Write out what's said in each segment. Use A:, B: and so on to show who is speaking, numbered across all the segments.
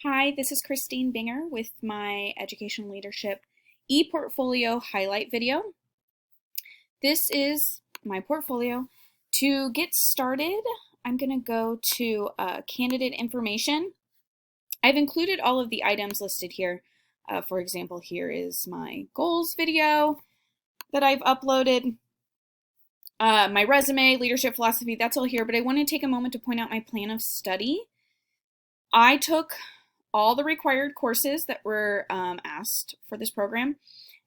A: Hi, this is Christine Binger with my Educational Leadership ePortfolio highlight video. This is my portfolio. To get started, I'm going to go to candidate information. I've included all of the items listed here. For example, here is my goals video that I've uploaded. My resume, leadership philosophy, that's all here, but I want to take a moment to point out my plan of study. I took all the required courses that were asked for this program,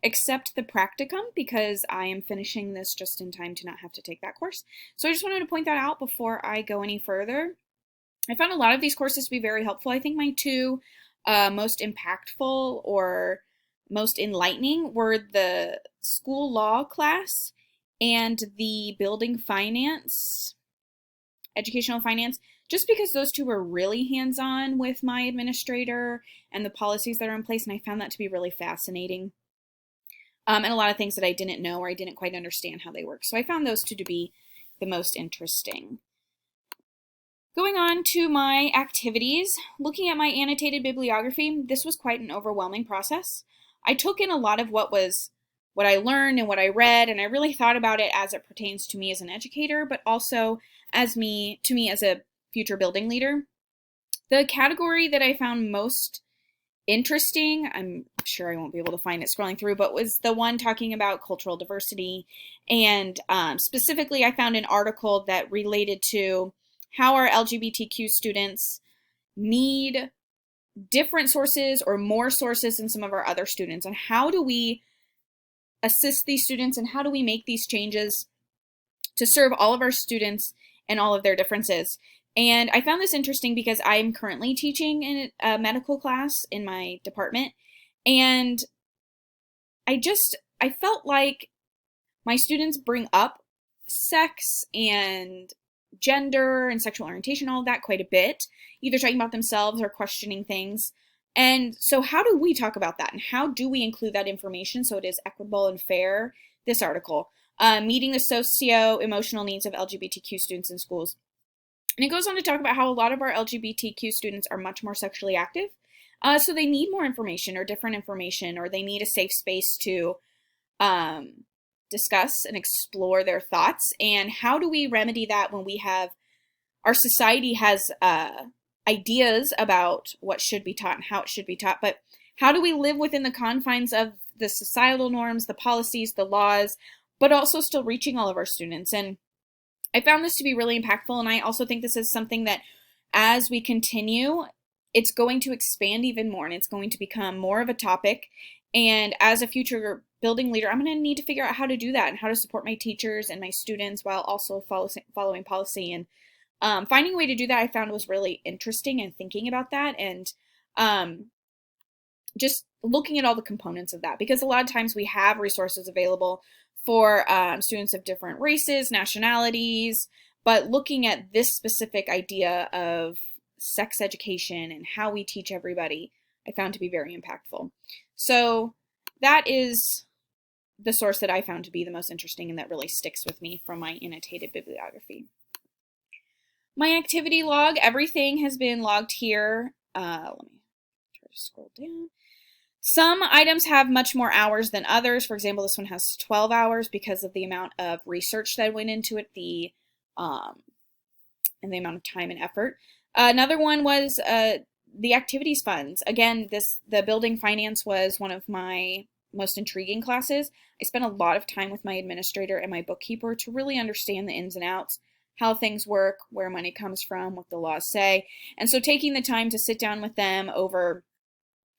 A: except the practicum, because I am finishing this just in time to not have to take that course. So I just wanted to point that out before I go any further. I found a lot of these courses to be very helpful. I think my two most impactful or most enlightening were the school law class and the building finance, educational finance, just because those two were really hands-on with my administrator and the policies that are in place, and I found that to be really fascinating. And a lot of things that I didn't know or I didn't quite understand how they work. So I found those two to be the most interesting. Going on to my activities, looking at my annotated bibliography, this was quite an overwhelming process. I took in a lot of what I learned and what I read, and I really thought about it as it pertains to me as an educator, but also to me as a future building leader. The category that I found most interesting, I'm sure I won't be able to find it scrolling through, but was the one talking about cultural diversity. And specifically, I found an article that related to how our LGBTQ students need different sources or more sources than some of our other students. And how do we assist these students and how do we make these changes to serve all of our students and all of their differences? And I found this interesting because I'm currently teaching in a medical class in my department, and I felt like my students bring up sex and gender and sexual orientation, all of that quite a bit, either talking about themselves or questioning things. And so how do we talk about that? And how do we include that information so it is equitable and fair? This article, meeting the socio-emotional needs of LGBTQ students in schools. And it goes on to talk about how a lot of our LGBTQ students are much more sexually active. So they need more information or different information, or they need a safe space to discuss and explore their thoughts. And how do we remedy that when our society has ideas about what should be taught and how it should be taught, but how do we live within the confines of the societal norms, the policies, the laws, but also still reaching all of our students? And I found this to be really impactful, and I also think this is something that as we continue, it's going to expand even more, and it's going to become more of a topic. And as a future building leader, I'm going to need to figure out how to do that and how to support my teachers and my students while also following policy. And finding a way to do that I found was really interesting, and thinking about that and just looking at all the components of that, because a lot of times we have resources available for students of different races, nationalities, but looking at this specific idea of sex education and how we teach everybody, I found to be very impactful. So that is the source that I found to be the most interesting and that really sticks with me from my annotated bibliography. My activity log, everything has been logged here. Let me try to scroll down. Some items have much more hours than others. For example, this one has 12 hours because of the amount of research that went into it, and the amount of time and effort. Another one was the activities funds. Again, the building finance was one of my most intriguing classes. I spent a lot of time with my administrator and my bookkeeper to really understand the ins and outs, how things work, where money comes from, what the laws say. And so taking the time to sit down with them over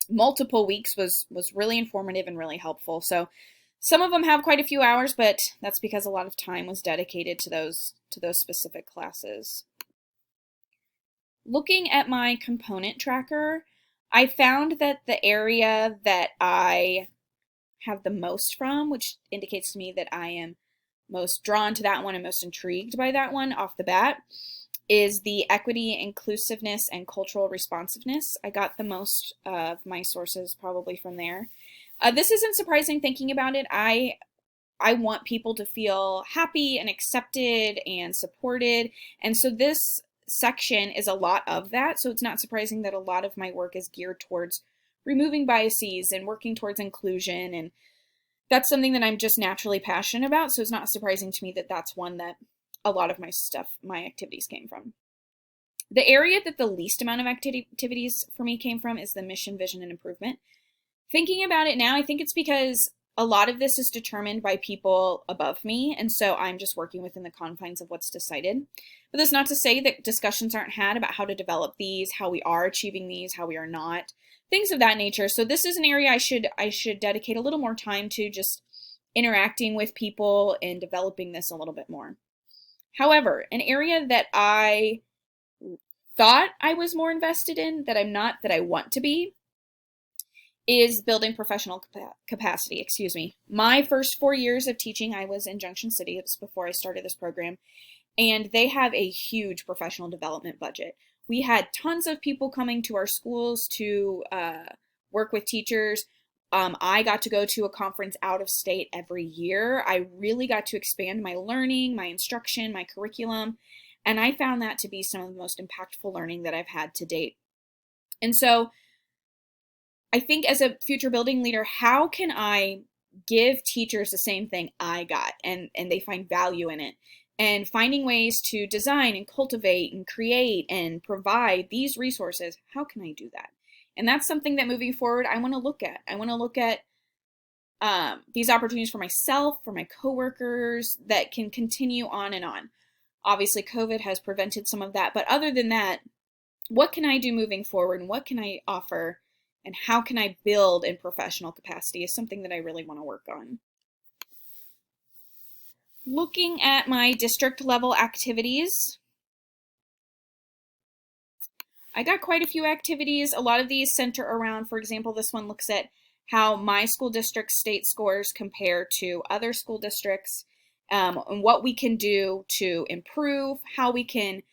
A: multiple weeks was really informative and really helpful. So some of them have quite a few hours, but that's because a lot of time was dedicated to those specific classes. Looking at my component tracker, I found that the area that I have the most from, which indicates to me that I am most drawn to that one and most intrigued by that one off the bat, is the equity, inclusiveness, and cultural responsiveness. I got the most of my sources probably from there. This isn't surprising thinking about it. I want people to feel happy and accepted and supported. And so this section is a lot of that, so it's not surprising that a lot of my work is geared towards removing biases and working towards inclusion, and that's something that I'm just naturally passionate about, so it's not surprising to me that that's one that a lot of my activities came from. The area that the least amount of activities for me came from is the mission, vision, and improvement. Thinking about it now, I think it's because a lot of this is determined by people above me, and so I'm just working within the confines of what's decided. But that's not to say that discussions aren't had about how to develop these, how we are achieving these, how we are not, things of that nature. So this is an area I should dedicate a little more time to, just interacting with people and developing this a little bit more. However, an area that I thought I was more invested in, that I'm not, that I want to be, is building professional capacity. Excuse me. My first 4 years of teaching, I was in Junction City. It was before I started this program, and they have a huge professional development budget. We had tons of people coming to our schools to work with teachers. I got to go to a conference out of state every year. I really got to expand my learning, my instruction, my curriculum, and I found that to be some of the most impactful learning that I've had to date. And so I think as a future building leader, how can I give teachers the same thing I got and they find value in it? And finding ways to design and cultivate and create and provide these resources, how can I do that? And that's something that moving forward, I want to look at. I want to look at these opportunities for myself, for my coworkers, that can continue on and on. Obviously, COVID has prevented some of that. But other than that, what can I do moving forward, and what can I offer, and how can I build in professional capacity is something that I really want to work on. Looking at my district level activities, I got quite a few activities. A lot of these center around, for example, this one looks at how my school district's state scores compare to other school districts, and what we can do to improve, how we can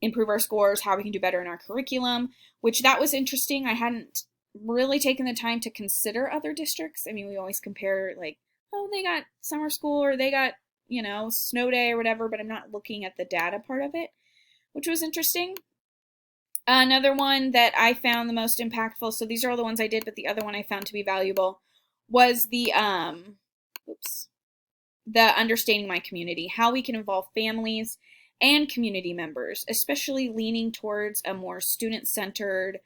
A: improve our scores, how we can do better in our curriculum, which that was interesting. I hadn't really taken the time to consider other districts. I mean, we always compare like, oh, they got summer school or they got, snow day or whatever, but I'm not looking at the data part of it, which was interesting. Another one that I found the most impactful, so these are all the ones I did, but the other one I found to be valuable was the understanding my community, how we can involve families and community members, especially leaning towards a more student-centered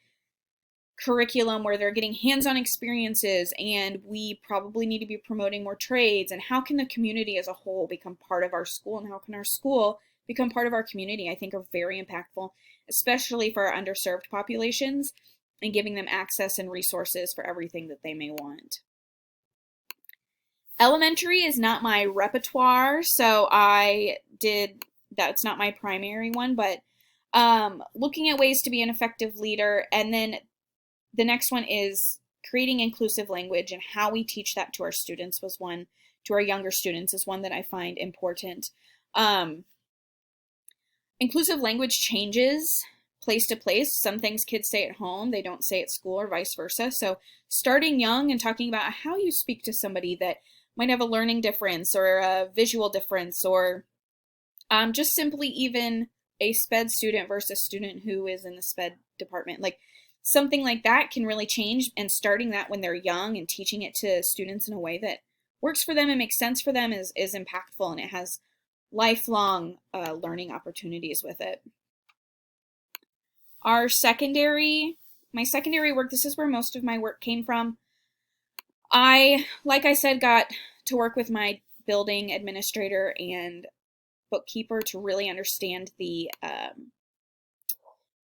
A: curriculum where they're getting hands-on experiences, and we probably need to be promoting more trades. And how can the community as a whole become part of our school, and how can our school become part of our community, I think are very impactful, especially for our underserved populations, and giving them access and resources for everything that they may want. Elementary is not my repertoire, so that's not my primary one, but looking at ways to be an effective leader. And then the next one is creating inclusive language, and how we teach that to our students to our younger students is one that I find important. Inclusive language changes place to place. Some things kids say at home, they don't say at school, or vice versa. So starting young and talking about how you speak to somebody that might have a learning difference or a visual difference, or just simply even a SPED student versus a student who is in the SPED department. Like something like that can really change, and starting that when they're young and teaching it to students in a way that works for them and makes sense for them is impactful, and it has lifelong learning opportunities with it. My secondary work, this is where most of my work came from. Like I said, got to work with my building administrator and bookkeeper to really understand the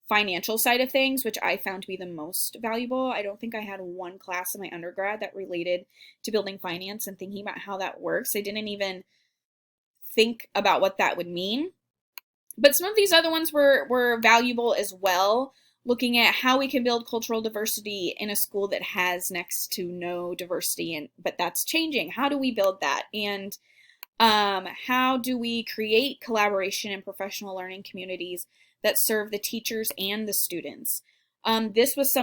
A: financial side of things, which I found to be the most valuable. I don't think I had one class in my undergrad that related to building finance and thinking about how that works. I didn't even think about what that would mean. But some of these other ones were valuable as well, looking at how we can build cultural diversity in a school that has next to no diversity, but that's changing. How do we build that? And how do we create collaboration and professional learning communities that serve the teachers and the students? This was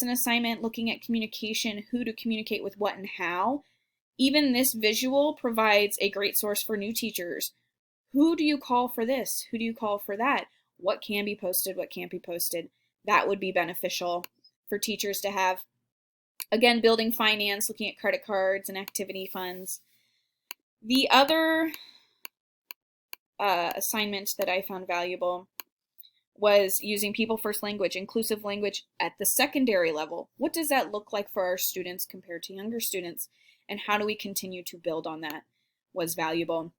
A: an assignment looking at communication, who to communicate with, what and how. Even this visual provides a great source for new teachers. Who do you call for this? Who do you call for that? what can be posted, what can't be posted. That would be beneficial for teachers to have. Again, building finance, looking at credit cards and activity funds. The other assignment that I found valuable was using people first language, inclusive language at the secondary level. What does that look like for our students compared to younger students? And how do we continue to build on that was valuable.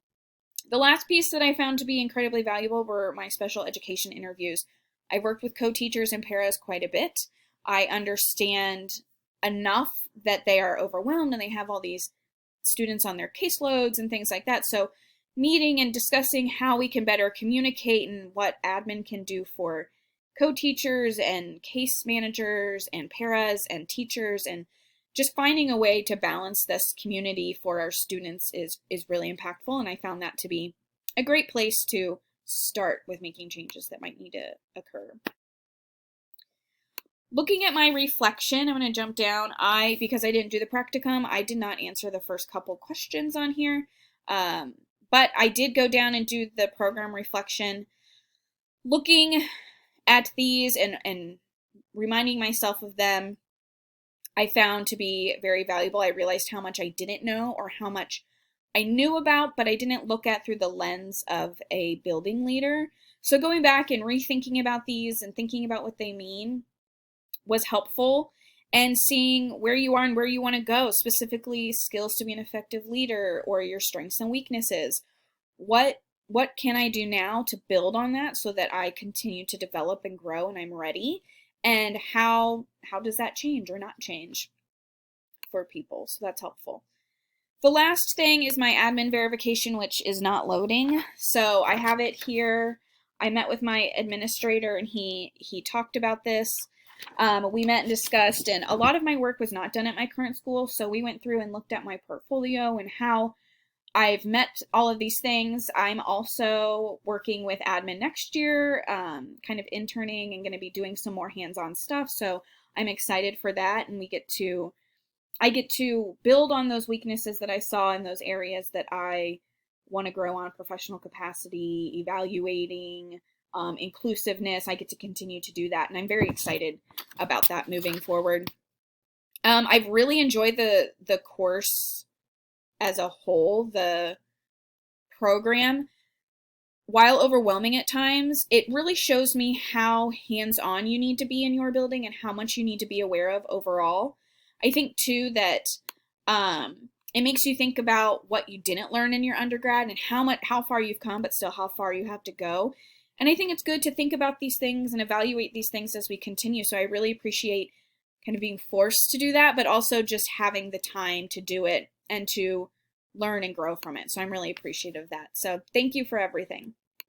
A: The last piece that I found to be incredibly valuable were my special education interviews. I've worked with co-teachers and paras quite a bit. I understand enough that they are overwhelmed and they have all these students on their caseloads and things like that. So meeting and discussing how we can better communicate and what admin can do for co-teachers and case managers and paras and teachers, and just finding a way to balance this community for our students is really impactful. And I found that to be a great place to start with making changes that might need to occur. Looking at my reflection, I'm going to jump down. Because I didn't do the practicum, I did not answer the first couple questions on here. But I did go down and do the program reflection. Looking at these and reminding myself of them, I found to be very valuable. I realized how much I didn't know or how much I knew about, but I didn't look at through the lens of a building leader. So going back and rethinking about these and thinking about what they mean was helpful, and seeing where you are and where you want to go, specifically skills to be an effective leader or your strengths and weaknesses. What can I do now to build on that so that I continue to develop and grow and I'm ready? And how does that change or not change for people? So that's helpful. The last thing is my admin verification, which is not loading. So I have it here. I met with my administrator and he talked about this. We met and discussed, and a lot of my work was not done at my current school. So we went through and looked at my portfolio and how I've met all of these things. I'm also working with admin next year, kind of interning and going to be doing some more hands-on stuff. So I'm excited for that. And I get to build on those weaknesses that I saw in those areas that I want to grow on: professional capacity, evaluating, inclusiveness. I get to continue to do that. And I'm very excited about that moving forward. I've really enjoyed the course as a whole. The program, while overwhelming at times, it really shows me how hands-on you need to be in your building and how much you need to be aware of overall. I think too that it makes you think about what you didn't learn in your undergrad and how far you've come, but still how far you have to go. And I think it's good to think about these things and evaluate these things as we continue. So I really appreciate kind of being forced to do that, but also just having the time to do it and to learn and grow from it. So I'm really appreciative of that. So thank you for everything.